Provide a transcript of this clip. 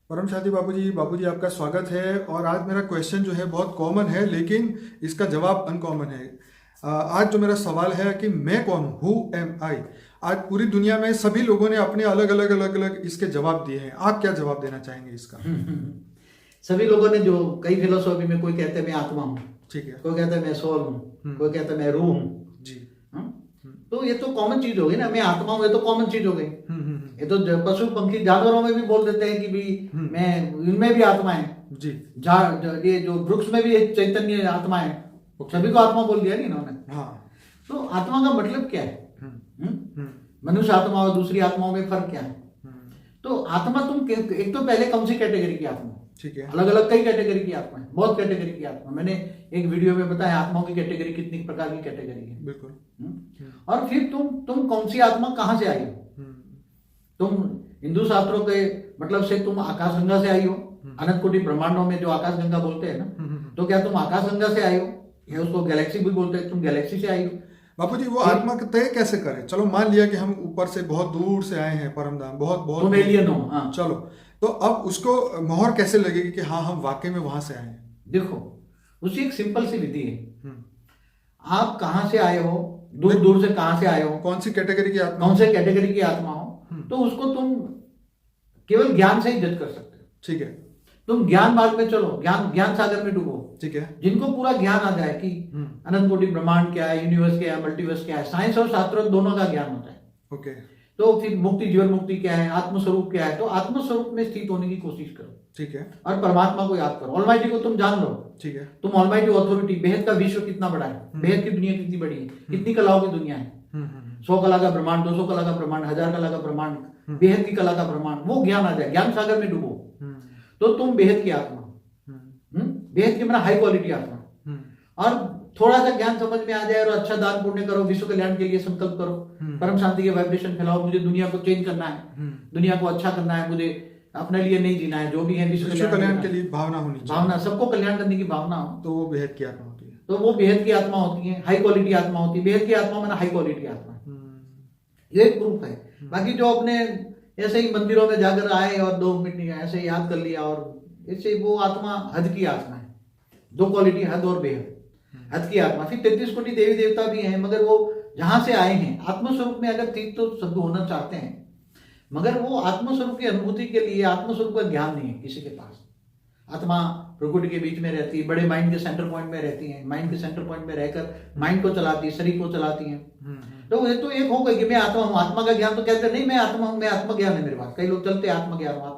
परम शांति बाबूजी आपका स्वागत है। और आज मेरा क्वेश्चन जो है बहुत कॉमन है, लेकिन इसका जवाब अनकॉमन है। आज जो मेरा सवाल है कि मैं कौन हूँ, हु एम आई। आज पूरी दुनिया में सभी लोगों ने अपने अलग अलग इसके जवाब दिए हैं। आप क्या जवाब देना चाहेंगे इसका? सभी लोगों ने जो कई फिलोसॉफी में कोई कहते हैं मैं आत्मा हूँ, ठीक है, कोई कहता है मैं सोल हूँ, कोई कहता है मैं रूह हूँ जी। तो ये तो कॉमन चीज हो गई ना, मैं आत्मा हूँ, ये तो कॉमन चीज हो गई। ये तो पशु पंखी जानवरों में भी बोल देते हैं कि भी मैं, इनमें भी आत्मा है जी। ये जो वृक्ष में भी एक चैतन्य आत्मा है, सभी को आत्मा बोल दिया नहीं इन्होंने। हाँ। तो आत्मा का मतलब क्या है? मनुष्य आत्मा और दूसरी आत्माओं में फर्क क्या है? तो आत्मा तुम एक तो पहले कौन सी कैटेगरी की आत्मा, ठीक है। अलग अलग कई कैटेगरी की आत्मा है, बहुत कैटेगरी की आत्मा। मैंने एक वीडियो में बताया आत्माओं की कैटेगरी कितनी प्रकार की कैटेगरी है। बिल्कुल। और फिर तुम कौन सी आत्मा कहां से आई हो? तुम हिंदू शास्त्रों के मतलब से तुम आकाश गंगा से आई हो। अनंत कोटि ब्रह्मांडों में जो आकाश गंगा बोलते हैं ना, तो क्या तुम आकाश गंगा से आई हो? या उसको गैलेक्सी भी बोलते हैं, तुम गैलेक्सी से आई हो। बापूजी वो आत्मा का तय कैसे करें? चलो मान लिया कि हम ऊपर से बहुत दूर से आए हैं, परमधाम बहुत बहुत तुम एलियन हो। हाँ। चलो, तो अब उसको मोहर कैसे लगेगी कि हाँ हम वाकई में वहां से आए हैं? देखो, उसकी एक सिंपल सी विधि है। आप कहां से आए हो, दूर दूर से कहां से आए हो, कौन सी कैटेगरी की आत्मा, कौन से कैटेगरी की आत्मा हो, तो उसको तुम केवल ज्ञान से ही जज कर सकते हो। ठीक है। तुम ज्ञान मार्ग में चलो, ज्ञान सागर में डूबो। ठीक है। जिनको पूरा ज्ञान आ जाए कि अनंत कोटि ब्रह्मांड क्या है, यूनिवर्स क्या है, मल्टीवर्स क्या है, साइंस और शास्त्र दोनों का ज्ञान होता है। ओके। तो फिर मुक्ति, जीवन मुक्ति क्या है, आत्मस्वरूप क्या है, तो आत्मस्वरूप में स्थित होने की कोशिश करो। ठीक है। और परमात्मा को याद करो, ऑलमाइटी को तुम जान लो। ठीक है। तुम ऑलमाइटी ऑथोरिटी, बेहद का विश्व कितना बड़ा है, बेहद की दुनिया कितनी बड़ी है, कितनी कलाओं की दुनिया है। 100 कला का ब्रह्मांड, 200 कला का ब्रह्मांड, 1000 कला का ब्रह्मांड, बेहद की कला का ब्रह्मांड, वो ज्ञान आ जाए, ज्ञान सागर में डूबो, तो तुम बेहद की आत्मा, बेहद की मतलब हाई क्वालिटी आत्मा। और थोड़ा सा ज्ञान समझ में आ जाए और अच्छा दान पुण्य करो, विश्व कल्याण के लिए संकल्प करो, परम शांति के वाइब्रेशन फैलाओ, मुझे दुनिया को चेंज करना है, दुनिया को अच्छा करना है, मुझे अपने लिए नहीं जीना है, जो भी है विश्व कल्याण के लिए भावना होनी चाहिए, भावना, सबको कल्याण करने की भावना हो, तो वो बेहद की आत्मा होती है। तो वो बेहद की आत्मा होती है, हाई क्वालिटी आत्मा होती है। बेहद की आत्मा माना हाई क्वालिटी आत्मा, ये एक प्रूफ है। बाकी जो अपने ऐसे ही मंदिरों में जाकर आए और 2 मिनट नहीं ऐसे याद कर लिया, और इससे वो आत्मा हद की आत्मा है। 2 क्वालिटी, हद और बेहद। हद की आत्मा, फिर 33 कोटि देवी देवता भी हैं, मगर वो जहां से आए हैं आत्मस्वरूप में अगर ठीक तो सब होना चाहते हैं, मगर वो आत्मस्वरूप की अनुभूति के लिए आत्मस्वरूप का ज्ञान नहीं है किसी के पास। आत्मा प्रकृति के बीच में रहती है, बड़े माइंड के सेंटर पॉइंट में रहती है, माइंड के सेंटर पॉइंट में रहकर माइंड को चलाती है, शरीर को चलाती है। तो ये तो एक हो गई कि मैं आत्मा हूँ। आत्मा का ज्ञान तो कहते नहीं मैं आत्मा हूँ, मैं आत्मज्ञान है मेरे पास। कई लोग चलते आत्मज्ञान, आत्मा